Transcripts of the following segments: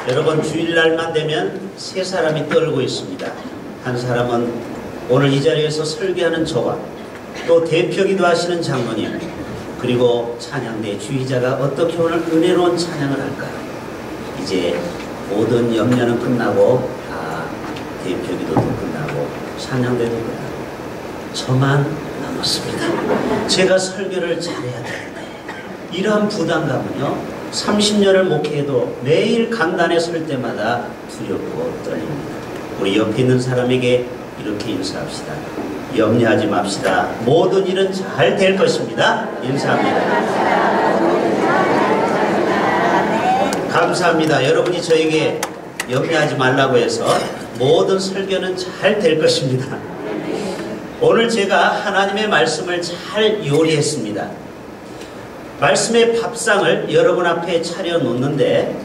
여러분, 주일날만 되면 세 사람이 떨고 있습니다. 한 사람은 오늘 이 자리에서 설교하는 저와 또 대표기도 하시는 장로님, 그리고 찬양대 주의자가 어떻게 오늘 은혜로운 찬양을 할까. 이제 모든 염려는 끝나고 대표기도도 끝나고 찬양대도 끝나고 저만 남았습니다. 제가 설교를 잘해야 되는데 이러한 부담감은요, 30년을 목회해도 매일 강단에 설 때마다 두렵고 떨립니다. 우리 옆에 있는 사람에게 이렇게 인사합시다. 염려하지 맙시다. 모든 일은 잘 될 것입니다. 인사합니다. 감사합니다. 여러분이 저에게 염려하지 말라고 해서 모든 설교는 잘 될 것입니다. 오늘 제가 하나님의 말씀을 잘 요리했습니다. 말씀의 밥상을 여러분 앞에 차려 놓는데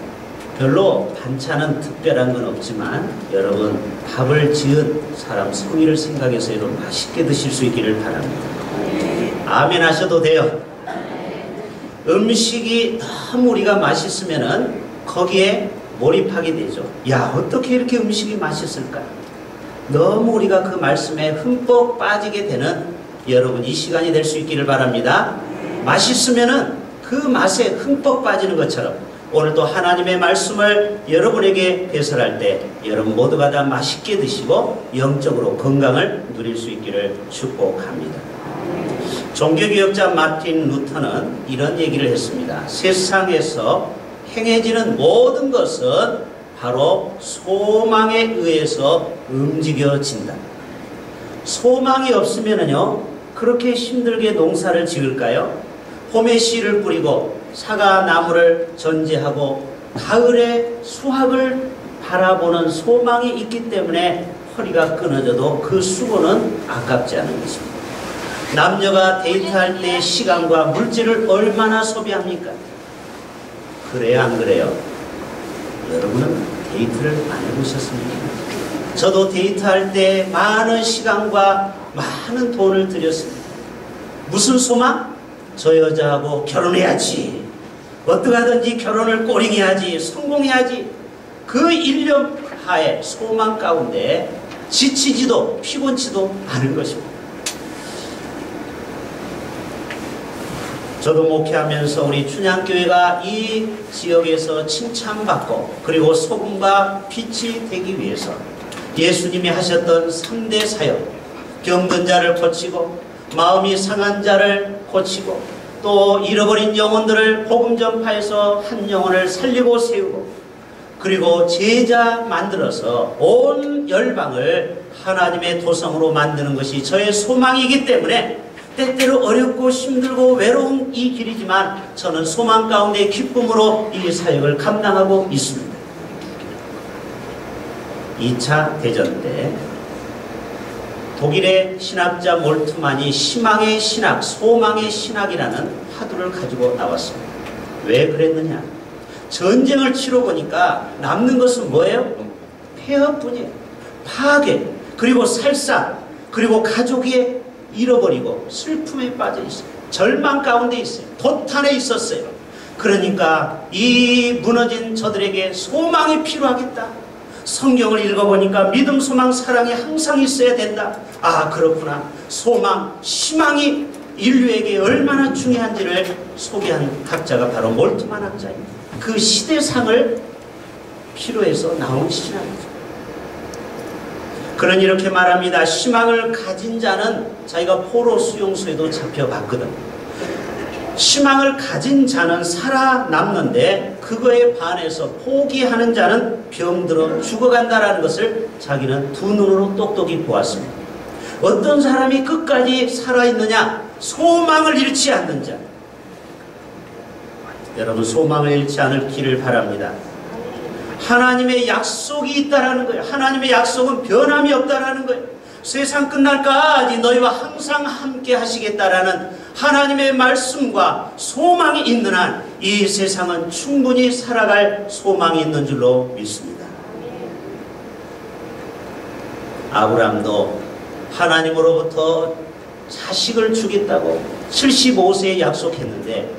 별로 반찬은 특별한 건 없지만 여러분, 밥을 지은 사람 성의를 생각해서 여러분 맛있게 드실 수 있기를 바랍니다. 아멘 하셔도 돼요. 음식이 너무 우리가 맛있으면은 거기에 몰입하게 되죠. 야, 어떻게 이렇게 음식이 맛있을까? 너무 우리가 그 말씀에 흠뻑 빠지게 되는 여러분, 이 시간이 될 수 있기를 바랍니다. 맛있으면은 그 맛에 흠뻑 빠지는 것처럼 오늘도 하나님의 말씀을 여러분에게 배설할 때 여러분 모두가 다 맛있게 드시고 영적으로 건강을 누릴 수 있기를 축복합니다. 종교개혁자 마틴 루터는 이런 얘기를 했습니다. 세상에서 행해지는 모든 것은 바로 소망에 의해서 움직여진다. 소망이 없으면요, 그렇게 힘들게 농사를 지을까요? 봄에 씨를 뿌리고 사과나무를 전제하고 가을에 수확을 바라보는 소망이 있기 때문에 허리가 끊어져도 그 수고는 아깝지 않은 것입니다. 남녀가 데이트할 때 시간과 물질을 얼마나 소비합니까? 그래요, 안 그래요? 여러분은 데이트를 안 해보셨습니까? 저도 데이트할 때 많은 시간과 많은 돈을 들였습니다. 무슨 소망? 저 여자하고 결혼해야지. 어떻게 하든지 결혼을 꼬링해야지. 성공해야지. 그 일념 하에 소망 가운데 지치지도 피곤치도 않은 것입니다. 저도 목회하면서 우리 춘향교회가 이 지역에서 칭찬받고 그리고 소금과 빛이 되기 위해서 예수님이 하셨던 3대 사역, 병든 자를 고치고 마음이 상한 자를 고치고 또 잃어버린 영혼들을 복음 전파해서 한 영혼을 살리고 세우고 그리고 제자 만들어서 온 열방을 하나님의 도성으로 만드는 것이 저의 소망이기 때문에 때때로 어렵고 힘들고 외로운 이 길이지만 저는 소망 가운데 기쁨으로 이 사역을 감당하고 있습니다. 2차 대전 때 독일의 신학자 몰트만이 희망의 신학, 소망의 신학이라는 화두를 가지고 나왔습니다. 왜 그랬느냐? 전쟁을 치러보니까 남는 것은 뭐예요? 폐허뿐이에요. 파괴, 그리고 살상, 그리고 가족이 잃어버리고 슬픔에 빠져 있어요. 절망 가운데 있어요. 도탄에 있었어요. 그러니까 이 무너진 저들에게 소망이 필요하겠다. 성경을 읽어보니까 믿음, 소망, 사랑이 항상 있어야 된다. 아, 그렇구나. 소망, 희망이 인류에게 얼마나 중요한지를 소개한 학자가 바로 몰트만 학자입니다. 그 시대상을 필요해서 나온 신학이죠. 그러니 이렇게 말합니다. 희망을 가진 자는 자기가 포로 수용소에도 잡혀갔거든. 희망을 가진 자는 살아남는데 그거에 반해서 포기하는 자는 병들어 죽어간다라는 것을 자기는 두 눈으로 똑똑히 보았습니다. 어떤 사람이 끝까지 살아있느냐? 소망을 잃지 않는 자. 여러분, 소망을 잃지 않을 길을 바랍니다. 하나님의 약속이 있다라는 거예요. 하나님의 약속은 변함이 없다라는 거예요. 세상 끝날까지 너희와 항상 함께 하시겠다라는 하나님의 말씀과 소망이 있는 한 이 세상은 충분히 살아갈 소망이 있는 줄로 믿습니다. 아브라함도 하나님으로부터 자식을 주겠다고 75세에 약속했는데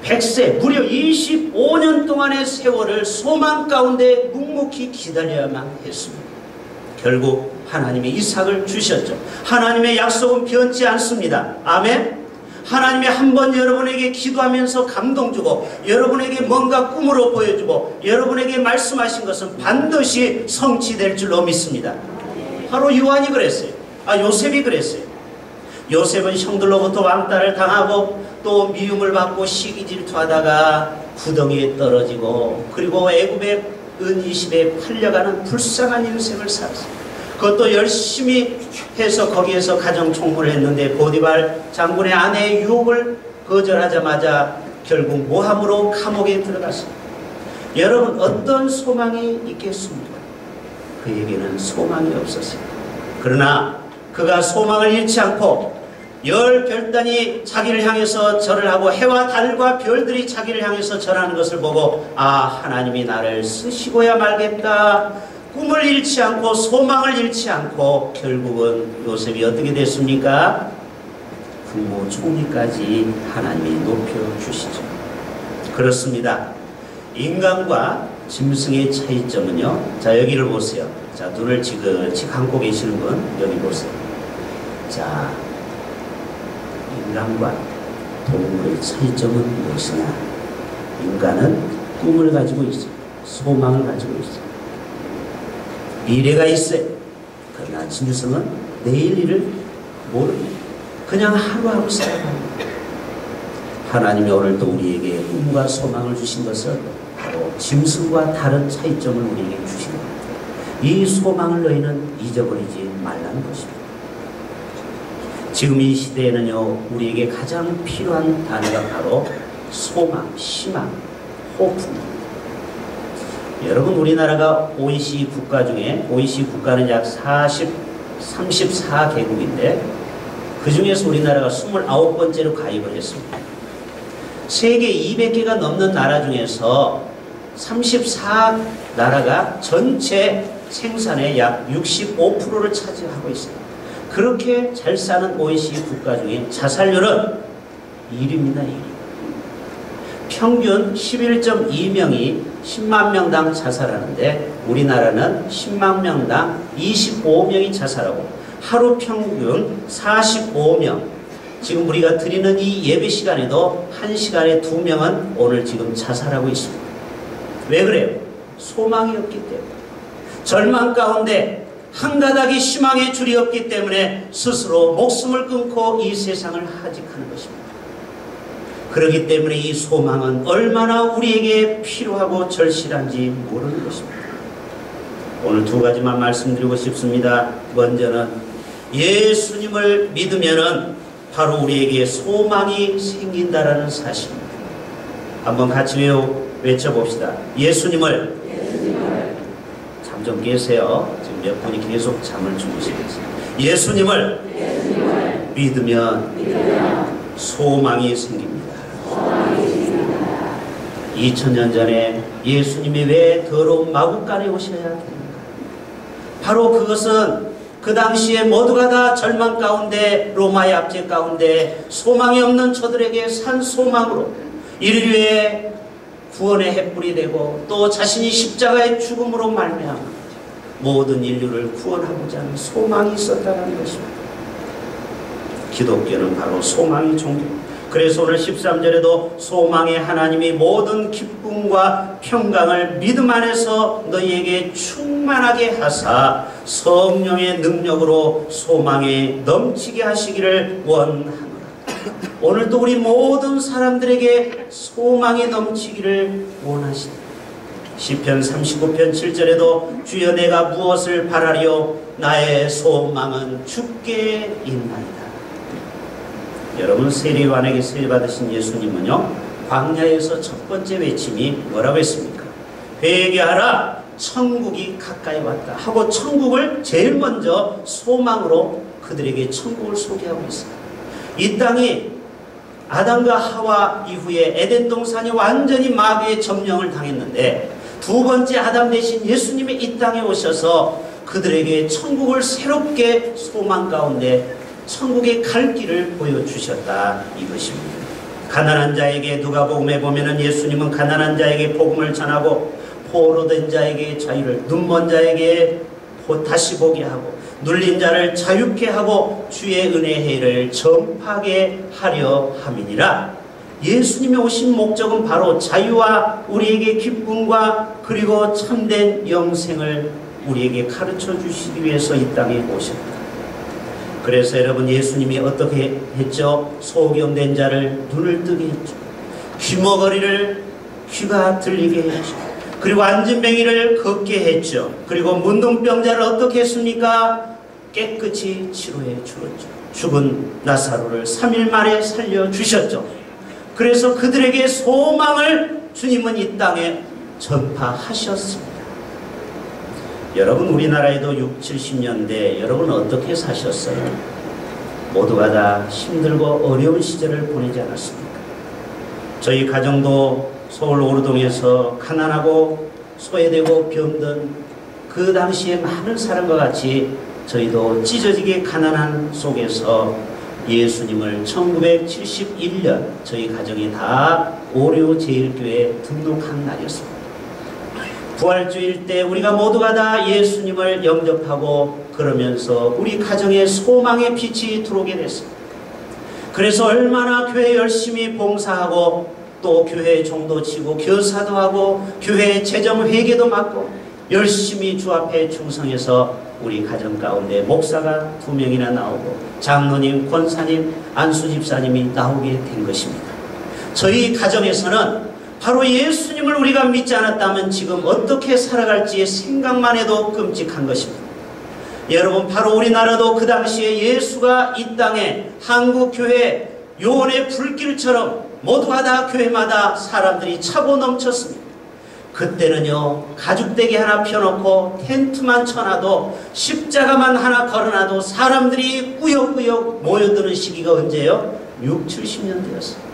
100세, 무려 25년 동안의 세월을 소망 가운데 묵묵히 기다려야만 했습니다. 결국 하나님이 이삭을 주셨죠. 하나님의 약속은 변치 않습니다. 아멘. 하나님이 한번 여러분에게 기도하면서 감동 주고 여러분에게 뭔가 꿈으로 보여주고 여러분에게 말씀하신 것은 반드시 성취될 줄로 믿습니다. 바로 요한이 그랬어요. 요셉이 그랬어요. 요셉은 형들로부터 왕따를 당하고 또 미움을 받고 시기 질투하다가 구덩이에 떨어지고 그리고 애굽의 은 20에 팔려가는 불쌍한 인생을 살았어요. 그것도 열심히 해서 거기에서 가정 총무를 했는데 보디발 장군의 아내의 유혹을 거절하자마자 결국 모함으로 감옥에 들어갔습니다. 여러분 어떤 소망이 있겠습니까? 그에게는 소망이 없었어요. 그러나 그가 소망을 잃지 않고 열 별단이 자기를 향해서 절을 하고 해와 달과 별들이 자기를 향해서 절하는 것을 보고 하나님이 나를 쓰시고야 말겠다. 꿈을 잃지 않고 소망을 잃지 않고 결국은 요셉이 어떻게 됐습니까? 국무총리까지 하나님이 높여주시죠. 그렇습니다. 인간과 짐승의 차이점은요. 자, 여기를 보세요. 자, 눈을 지그치 감고 계시는 분 여기 보세요. 자, 인간과 동물의 차이점은 무엇이냐? 인간은 꿈을 가지고 있어요. 소망을 가지고 있어요. 미래가 있어요. 그러나 짐승은 내일 일을 모릅니다. 그냥 하루하루 살아갑니다. 하나님이 오늘도 우리에게 꿈과 소망을 주신 것은 바로 짐승과 다른 차이점을 우리에게 주신 겁니다. 이 소망을 너희는 잊어버리지 말라는 것입니다. 지금 이 시대에는요, 우리에게 가장 필요한 단어가 바로 소망, 희망, 호프입니다. 여러분, 우리나라가 OECD 국가 중에 OECD 국가는 약 34개국인데 그 중에서 우리나라가 29번째로 가입을 했습니다. 세계 200개가 넘는 나라 중에서 34나라가 전체 생산의 약 65%를 차지하고 있습니다. 그렇게 잘 사는 OECD 국가 중에 자살률은 1위입니다. 1위. 평균 11.2명이 10만 명당 자살하는데 우리나라는 10만 명당 25명이 자살하고 하루 평균 45명. 지금 우리가 드리는 이 예배 시간에도 1시간에 2명은 오늘 지금 자살하고 있습니다. 왜 그래요? 소망이 없기 때문에. 절망 가운데 한 가닥의 희망의 줄이 없기 때문에 스스로 목숨을 끊고 이 세상을 하직하는 것입니다. 그렇기 때문에 이 소망은 얼마나 우리에게 필요하고 절실한지 모르는 것입니다. 오늘 두 가지만 말씀드리고 싶습니다. 먼저는 예수님을 믿으면은 바로 우리에게 소망이 생긴다라는 사실입니다. 한번 같이 외쳐봅시다. 예수님을 잠 좀 깨세요. 지금 몇 분이 계속 잠을 주무시고 있어요. 예수님을 믿으면 소망이 생깁니다. 2000년 전에 예수님이 왜 더러운 마구간에 오셔야 됩니까? 바로 그것은 그 당시에 모두가 다 절망 가운데 로마의 압제 가운데 소망이 없는 저들에게 산 소망으로 인류의 구원의 횃불이 되고 또 자신이 십자가의 죽음으로 말미암아 모든 인류를 구원하고자 하는 소망이 있었다는 것입니다. 기독교는 바로 소망의 종교입니다. 그래서 오늘 13절에도 소망의 하나님이 모든 기쁨과 평강을 믿음 안에서 너희에게 충만하게 하사 성령의 능력으로 소망에 넘치게 하시기를 원하노라. 오늘도 우리 모든 사람들에게 소망이 넘치기를 원하시다. 시편 39편 7절에도 주여 내가 무엇을 바라리요 나의 소망은 주께 있나이다. 여러분, 세례요한에게 세례받으신 예수님은요, 광야에서 첫 번째 외침이 뭐라고 했습니까? 회개하라, 천국이 가까이 왔다 하고 천국을 제일 먼저 소망으로 그들에게 천국을 소개하고 있습니다. 이 땅이 아담과 하와 이후에 에덴 동산이 완전히 마귀의 점령을 당했는데 두 번째 아담 대신 예수님이 이 땅에 오셔서 그들에게 천국을 새롭게 소망 가운데 천국의 갈 길을 보여주셨다 이것입니다. 가난한 자에게 누가복음에 보면은 예수님은 가난한 자에게 복음을 전하고 포로된 자에게 자유를, 눈먼 자에게 다시 보게 하고 눌린 자를 자유케 하고 주의 은혜의 해를 전파하게 하려 함이니라. 예수님이 오신 목적은 바로 자유와 우리에게 기쁨과 그리고 참된 영생을 우리에게 가르쳐 주시기 위해서 이 땅에 오셨다. 그래서 여러분, 예수님이 어떻게 했죠? 소경된 자를 눈을 뜨게 했죠. 귀머거리를 귀가 들리게 했죠. 그리고 안진뱅이를 걷게 했죠. 그리고 문둥병자를 어떻게 했습니까? 깨끗이 치료해 주었죠. 죽은 나사로를 3일 만에 살려주셨죠. 그래서 그들에게 소망을 주님은 이 땅에 전파하셨습니다. 여러분, 우리나라에도 6, 70년대 여러분 어떻게 사셨어요? 모두가 다 힘들고 어려운 시절을 보내지 않았습니까? 저희 가정도 서울 오르동에서 가난하고 소외되고 병든 그 당시에 많은 사람과 같이 저희도 찢어지게 가난한 속에서 예수님을 1971년 저희 가정이 다 오려제일교회에 등록한 날이었습니다. 부활주일 때 우리가 모두가 다 예수님을 영접하고 그러면서 우리 가정에 소망의 빛이 들어오게 됐습니다. 그래서 얼마나 교회 열심히 봉사하고 또 교회 종도 치고 교사도 하고 교회 재정 회계도 맡고 열심히 주 앞에 충성해서 우리 가정 가운데 목사가 2명이나 나오고 장로님, 권사님, 안수집사님이 나오게 된 것입니다. 저희 가정에서는 바로 예수님을 우리가 믿지 않았다면 지금 어떻게 살아갈지 생각만 해도 끔찍한 것입니다. 여러분, 바로 우리나라도 그 당시에 예수가 이 땅에 한국교회 요원의 불길처럼 모두가 다 교회마다 사람들이 차고 넘쳤습니다. 그때는요, 가죽대기 하나 펴놓고 텐트만 쳐놔도 십자가만 하나 걸어놔도 사람들이 꾸역꾸역 모여드는 시기가 언제요? 6, 70년대였어요.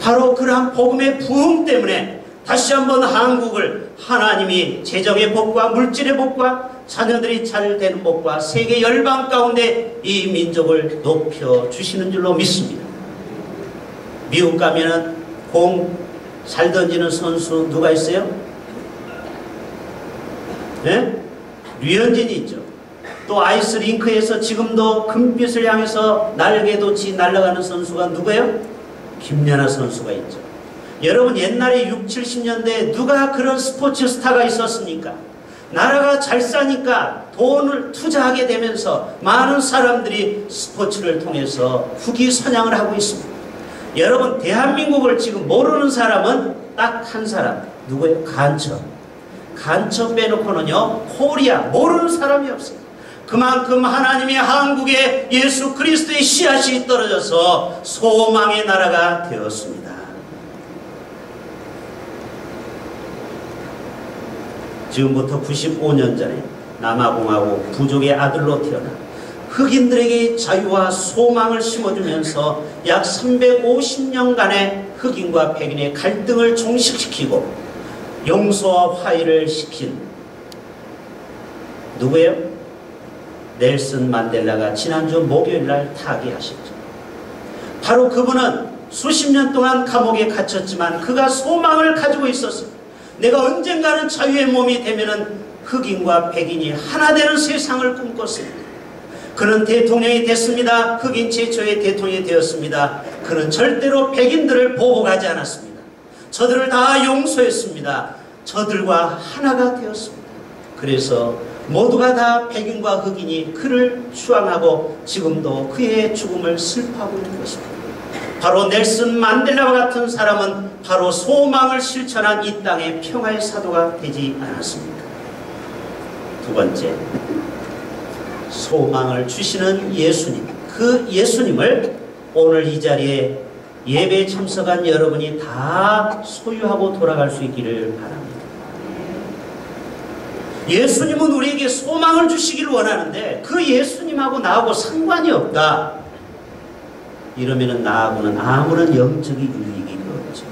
바로 그러한 복음의 부흥 때문에 다시 한번 한국을 하나님이 재정의 복과 물질의 복과 자녀들이 잘 되는 복과 세계 열방 가운데 이 민족을 높여주시는 줄로 믿습니다. 미국 가면은 공 잘 던지는 선수 누가 있어요? 네? 류현진이 있죠. 또 아이스링크에서 지금도 금빛을 향해서 날개도치 날아가는 선수가 누구예요? 김연아 선수가 있죠. 여러분, 옛날에 6, 70년대에 누가 그런 스포츠 스타가 있었습니까? 나라가 잘 사니까 돈을 투자하게 되면서 많은 사람들이 스포츠를 통해서 후기 선양을 하고 있습니다. 여러분, 대한민국을 지금 모르는 사람은 딱 한 사람. 누구예요? 간첩. 간첩 빼놓고는요, 코리아 모르는 사람이 없어요. 그만큼 하나님이 한국에 예수 그리스도의 씨앗이 떨어져서 소망의 나라가 되었습니다. 지금부터 95년 전에 남아공화국 부족의 아들로 태어나 흑인들에게 자유와 소망을 심어주면서 약 350년간의 흑인과 백인의 갈등을 종식시키고 용서와 화해를 시킨 누구예요? 넬슨 만델라가 지난주 목요일날 타계하셨죠. 바로 그분은 수십 년 동안 감옥에 갇혔지만 그가 소망을 가지고 있었어요. 내가 언젠가는 자유의 몸이 되면은 흑인과 백인이 하나 되는 세상을 꿈꿨습니다. 그는 대통령이 됐습니다. 흑인 최초의 대통령이 되었습니다. 그는 절대로 백인들을 보복하지 않았습니다. 저들을 다 용서했습니다. 저들과 하나가 되었습니다. 그래서 모두가 다 백인과 흑인이 그를 추앙하고 지금도 그의 죽음을 슬퍼하고 있는 것입니다. 바로 넬슨 만델라와 같은 사람은 바로 소망을 실천한 이 땅의 평화의 사도가 되지 않았습니까? 두 번째, 소망을 주시는 예수님. 그 예수님을 오늘 이 자리에 예배에 참석한 여러분이 다 소유하고 돌아갈 수 있기를 바랍니다. 예수님은 우리에게 소망을 주시기를 원하는데 그 예수님하고 나하고 상관이 없다. 이러면은 나하고는 아무런 영적인 유익이 없죠.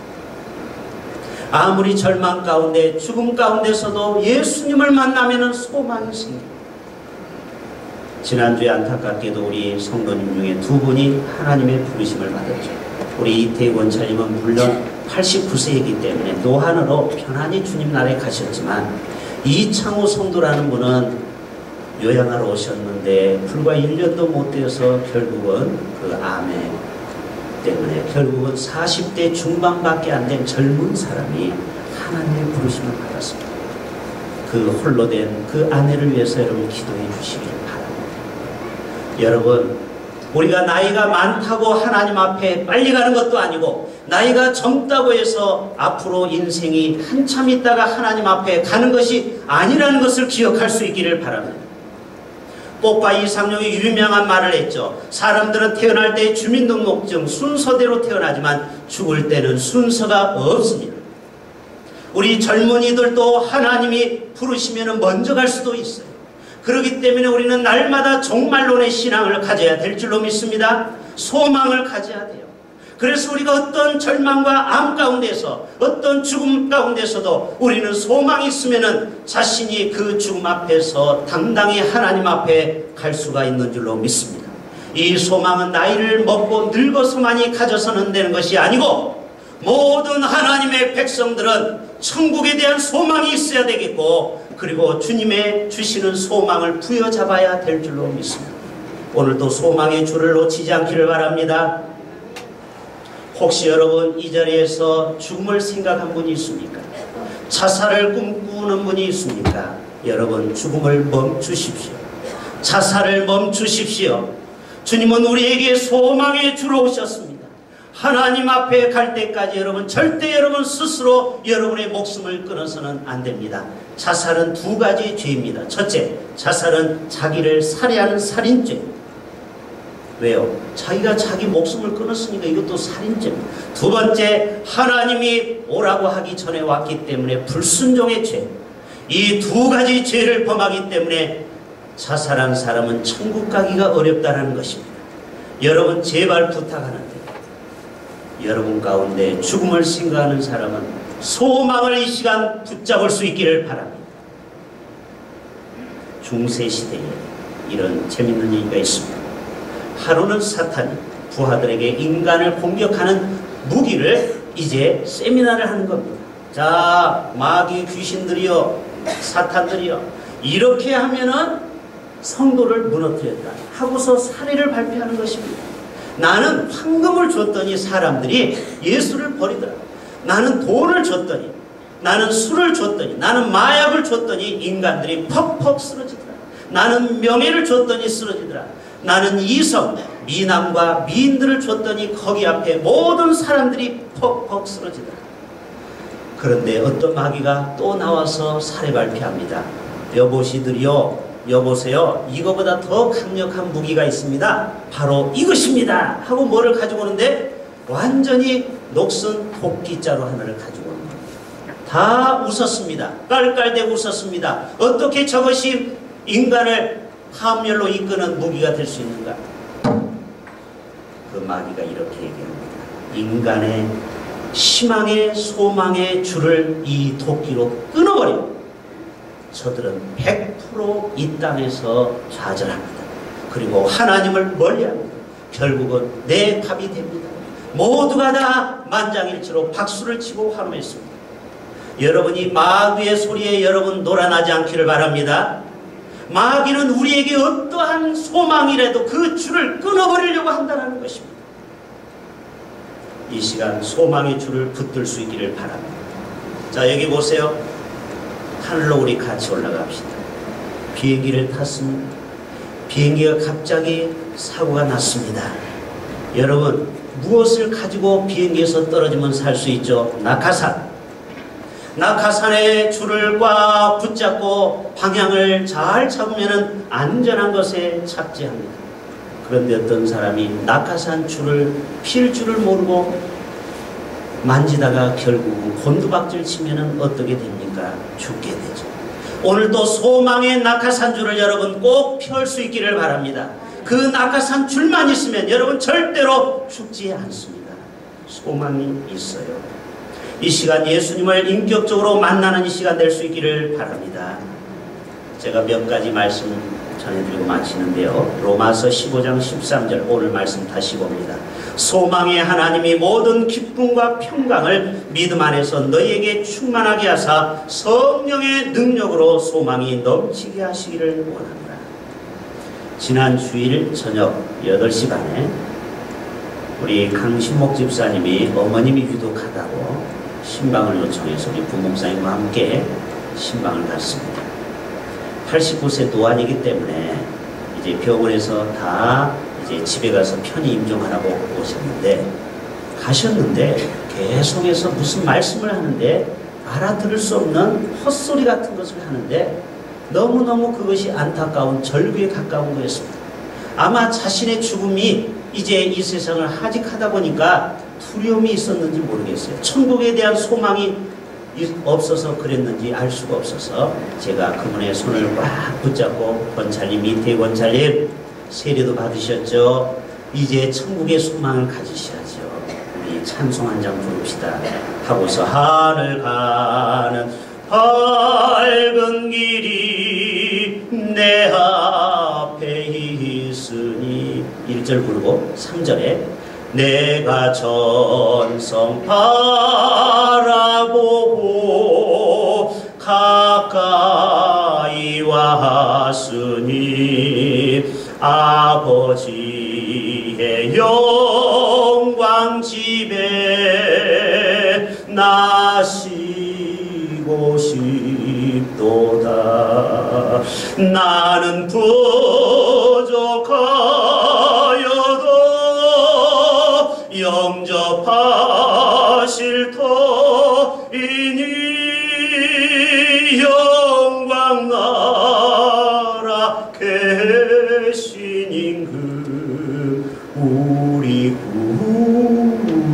아무리 절망 가운데 죽음 가운데서도 예수님을 만나면은 소망이 생깁니다. 지난주에 안타깝게도 우리 성도님 중에 두 분이 하나님의 부르심을 받았죠. 우리 이태희 원장님은 물론 89세이기 때문에 노안으로 편안히 주님 나라에 가셨지만 이창호 성도라는 분은 요양하러 오셨는데 불과 1년도 못 되어서 결국은 그 암에 때문에 결국은 40대 중반밖에 안 된 젊은 사람이 하나님의 부르심을 받았습니다. 그 홀로 된 그 아내를 위해서 여러분 기도해 주시길 바랍니다. 여러분, 우리가 나이가 많다고 하나님 앞에 빨리 가는 것도 아니고 나이가 젊다고 해서 앞으로 인생이 한참 있다가 하나님 앞에 가는 것이 아니라는 것을 기억할 수 있기를 바랍니다. 꽃과 이상용이 유명한 말을 했죠. 사람들은 태어날 때 주민등록증 순서대로 태어나지만 죽을 때는 순서가 없습니다. 우리 젊은이들도 하나님이 부르시면 먼저 갈 수도 있어요. 그렇기 때문에 우리는 날마다 종말론의 신앙을 가져야 될 줄로 믿습니다. 소망을 가져야 돼요. 그래서 우리가 어떤 절망과 암 가운데서 어떤 죽음 가운데서도 우리는 소망이 있으면 자신이 그 죽음 앞에서 당당히 하나님 앞에 갈 수가 있는 줄로 믿습니다. 이 소망은 나이를 먹고 늙어서만이 가져서는 되는 것이 아니고 모든 하나님의 백성들은 천국에 대한 소망이 있어야 되겠고 그리고 주님의 주시는 소망을 부여잡아야 될 줄로 믿습니다. 오늘도 소망의 줄을 놓치지 않기를 바랍니다. 혹시 여러분 이 자리에서 죽음을 생각한 분이 있습니까? 자살을 꿈꾸는 분이 있습니까? 여러분 죽음을 멈추십시오. 자살을 멈추십시오. 주님은 우리에게 소망의 주로 오셨습니다. 하나님 앞에 갈 때까지 여러분 절대 여러분 스스로 여러분의 목숨을 끊어서는 안 됩니다. 자살은 두 가지 죄입니다. 첫째, 자살은 자기를 살해하는 살인죄. 왜요? 자기가 자기 목숨을 끊었으니까 이것도 살인죄입니다. 두 번째, 하나님이 오라고 하기 전에 왔기 때문에 불순종의 죄. 이 두 가지 죄를 범하기 때문에 자살한 사람은 천국 가기가 어렵다는 것입니다. 여러분 제발 부탁하는데 여러분 가운데 죽음을 생각하는 사람은 소망을 이 시간 붙잡을 수 있기를 바랍니다. 중세시대에 이런 재밌는 얘기가 있습니다. 하루는 사탄이 부하들에게 인간을 공격하는 무기를 이제 세미나를 하는 겁니다. 자, 마귀 귀신들이여, 사탄들이여, 이렇게 하면은 성도를 무너뜨렸다 하고서 사례를 발표하는 것입니다. 나는 황금을 줬더니 사람들이 예수를 버리더라. 나는 돈을 줬더니, 나는 술을 줬더니, 나는 마약을 줬더니 인간들이 퍽퍽 쓰러지더라. 나는 명예를 줬더니 쓰러지더라. 나는 이성, 미남과 미인들을 줬더니 거기 앞에 모든 사람들이 퍽퍽 쓰러지더라. 그런데 어떤 마귀가 또 나와서 사례 발표합니다. 여보시들이요, 여보세요, 이거보다 더 강력한 무기가 있습니다. 바로 이것입니다 하고 뭐를 가지고 오는데 완전히 녹슨 토끼자루 하나를 가지고 오는 겁니다. 다 웃었습니다. 깔깔대고 웃었습니다. 어떻게 저것이 인간을 파멸로 이끄는 무기가 될 수 있는가? 그 마귀가 이렇게 얘기합니다. 인간의 희망의 소망의 줄을 이 토끼로 끊어버리고 저들은 100% 이 땅에서 좌절합니다. 그리고 하나님을 멀리합니다. 결국은 내 밥이 됩니다. 모두가 다 만장일치로 박수를 치고 환호했습니다. 여러분이 마귀의 소리에 여러분 놀아나지 않기를 바랍니다. 마귀는 우리에게 어떠한 소망이라도 그 줄을 끊어버리려고 한다는 것입니다. 이 시간 소망의 줄을 붙들 수 있기를 바랍니다. 자, 여기 보세요. 하늘로 우리 같이 올라갑시다. 비행기를 탔습니다. 비행기가 갑자기 사고가 났습니다. 여러분, 무엇을 가지고 비행기에서 떨어지면 살 수 있죠? 낙하산. 낙하산의 줄을 꽉 붙잡고 방향을 잘 잡으면 안전한 것에 착지합니다. 그런데 어떤 사람이 낙하산 줄을 필 줄을 모르고 만지다가 결국 곤두박질 치면 어떻게 됩니까? 죽게 되죠. 오늘도 소망의 낙하산 줄을 여러분 꼭 펼 수 있기를 바랍니다. 그 낙하산 줄만 있으면 여러분 절대로 죽지 않습니다. 소망이 있어요. 이 시간 예수님을 인격적으로 만나는 이 시간 될 수 있기를 바랍니다. 제가 몇 가지 말씀 전해드리고 마치는데요. 로마서 15장 13절 오늘 말씀 다시 봅니다. 소망의 하나님이 모든 기쁨과 평강을 믿음 안에서 너희에게 충만하게 하사 성령의 능력으로 소망이 넘치게 하시기를 원합니다. 지난 주일 저녁 8시 반에 우리 강신목 집사님이 어머님이 유독하다고 신방을 요청해서 우리 부목사님과 함께 신방을 갔습니다. 89세 노안이기 때문에 이제 병원에서 다 이제 집에 가서 편히 임종하라고 오셨는데 가셨는데 계속해서 무슨 말씀을 하는데 알아들을 수 없는 헛소리 같은 것을 하는데 너무너무 그것이 안타까운 절규에 가까운 거였습니다. 아마 자신의 죽음이 이제 이 세상을 하직하다 보니까 두려움이 있었는지 모르겠어요. 천국에 대한 소망이 없어서 그랬는지 알 수가 없어서 제가 그분의 손을 꽉 붙잡고 권찰님, 이태 권찰님 세례도 받으셨죠? 이제 천국의 소망을 가지셔야죠. 우리 찬송 한 장 부릅시다 하고서 하늘 가는 밝은 길이 내 앞에 있으니 1절 부르고 3절에 내가 전성 바라보고 가까이 왔으니 아버지의 영광 집에 나시고 싶도다. 나는 부족하여도 영접하실 터이니 영광 나라 계신 임금 우리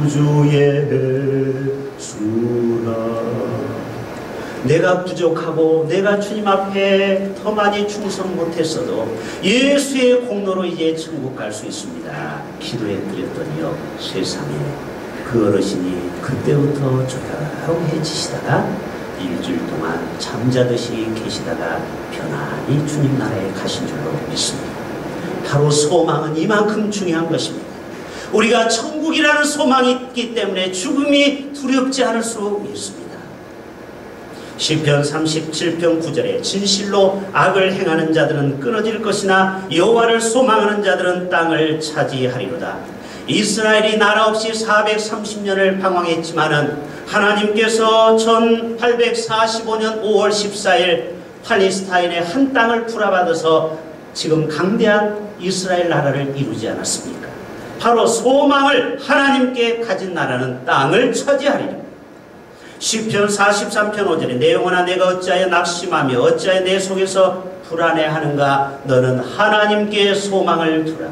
구주의 예수라. 내가 부족하고 내가 주님 앞에 더 많이 충성 못했어도 예수의 공로로 이제 천국 갈 수 있습니다. 기도해 드렸더니요, 세상에 그 어르신이 그때부터 조용해지시다가 일주일 동안 잠자듯이 계시다가 편안히 주님 나라에 가신 줄로 믿습니다. 바로 소망은 이만큼 중요한 것입니다. 우리가 천국이라는 소망이 있기 때문에 죽음이 두렵지 않을 수 있습니다. 시편 37편 9절에 진실로 악을 행하는 자들은 끊어질 것이나 여호와를 소망하는 자들은 땅을 차지하리로다. 이스라엘이 나라 없이 430년을 방황했지만은 하나님께서 1845년 5월 14일 팔레스타인의 한 땅을 풀어받아서 지금 강대한 이스라엘 나라를 이루지 않았습니까? 바로 소망을 하나님께 가진 나라는 땅을 차지하리라. 시편 43편 5절에 내 영혼아 내가 어찌하여 낙심하며 어찌하여 내 속에서 불안해하는가. 너는 하나님께 소망을 두라.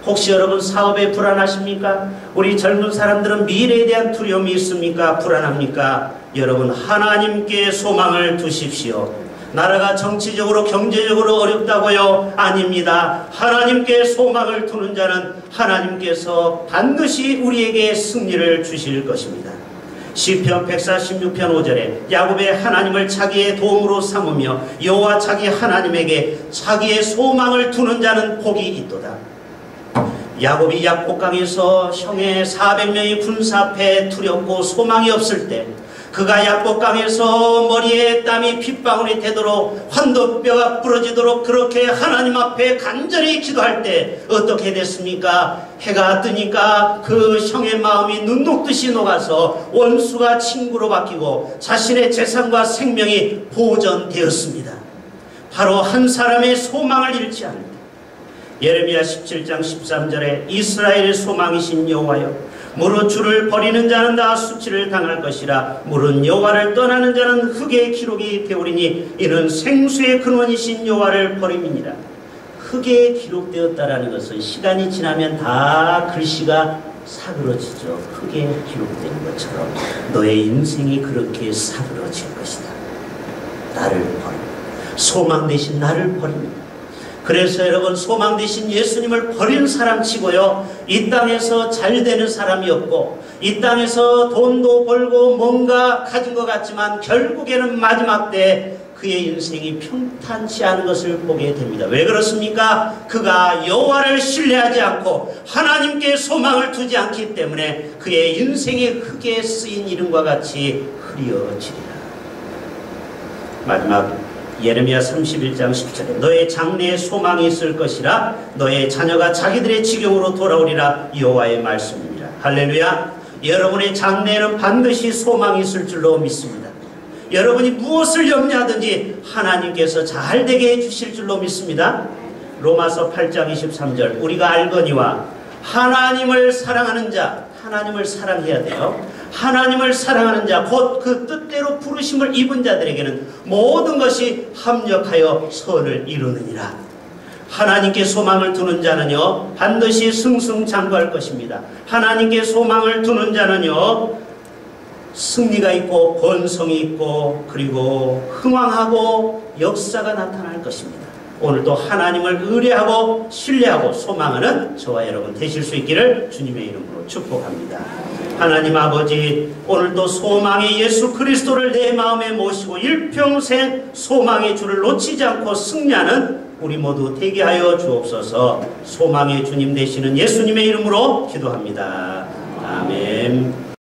혹시 여러분 사업에 불안하십니까? 우리 젊은 사람들은 미래에 대한 두려움이 있습니까? 불안합니까? 여러분 하나님께 소망을 두십시오. 나라가 정치적으로 경제적으로 어렵다고요? 아닙니다. 하나님께 소망을 두는 자는 하나님께서 반드시 우리에게 승리를 주실 것입니다. 시편 146편 5절에 야곱의 하나님을 자기의 도움으로 삼으며 여호와 자기 하나님에게 자기의 소망을 두는 자는 복이 있도다. 야곱이 약복강에서 형의 400명이 군사 앞에 두렵고 소망이 없을 때 그가 약복강에서 머리에 땀이 핏방울이 되도록 환도뼈가 부러지도록 그렇게 하나님 앞에 간절히 기도할 때 어떻게 됐습니까? 해가 뜨니까 그 형의 마음이 눈 녹듯이 녹아서 원수가 친구로 바뀌고 자신의 재산과 생명이 보존되었습니다. 바로 한 사람의 소망을 잃지 않을 때 예레미야 17장 13절에 이스라엘의 소망이신 여호와여 무릇 주를 버리는 자는 다 수치를 당할 것이라. 무릇 여호와를 떠나는 자는 흙의 기록이 되오리니 이는 생수의 근원이신 여호와를 버림이니라. 흙에 기록되었다라는 것은 시간이 지나면 다 글씨가 사그러지죠. 흙에 기록된 것처럼 너의 인생이 그렇게 사그러질 것이다. 나를 버려. 소망 대신 나를 버립니다. 그래서 여러분 소망 대신 예수님을 버린 사람 치고요, 이 땅에서 잘 되는 사람이 없고 이 땅에서 돈도 벌고 뭔가 가진 것 같지만 결국에는 마지막 때 그의 인생이 평탄치 않은 것을 보게 됩니다. 왜 그렇습니까? 그가 여호와를 신뢰하지 않고 하나님께 소망을 두지 않기 때문에 그의 인생의 흙에 쓰인 이름과 같이 흐려지리라. 마지막 예레미야 31장 10절에 너의 장래에 소망이 있을 것이라 너의 자녀가 자기들의 지경으로 돌아오리라 여호와의 말씀입니다. 할렐루야. 여러분의 장래에는 반드시 소망이 있을 줄로 믿습니다. 여러분이 무엇을 염려하든지 하나님께서 잘 되게 해주실 줄로 믿습니다. 로마서 8장 23절 우리가 알거니와 하나님을 사랑하는 자, 하나님을 사랑해야 돼요. 하나님을 사랑하는 자, 곧 그 뜻대로 부르심을 입은 자들에게는 모든 것이 합력하여 선을 이루느니라. 하나님께 소망을 두는 자는요 반드시 승승장구할 것입니다. 하나님께 소망을 두는 자는요 승리가 있고 번성이 있고 그리고 흥왕하고 역사가 나타날 것입니다. 오늘도 하나님을 의뢰하고 신뢰하고 소망하는 저와 여러분 되실 수 있기를 주님의 이름으로 축복합니다. 하나님 아버지, 오늘도 소망의 예수 그리스도를 내 마음에 모시고 일평생 소망의 주를 놓치지 않고 승리하는 우리 모두 되게 하여 주옵소서. 소망의 주님 되시는 예수님의 이름으로 기도합니다. 아멘.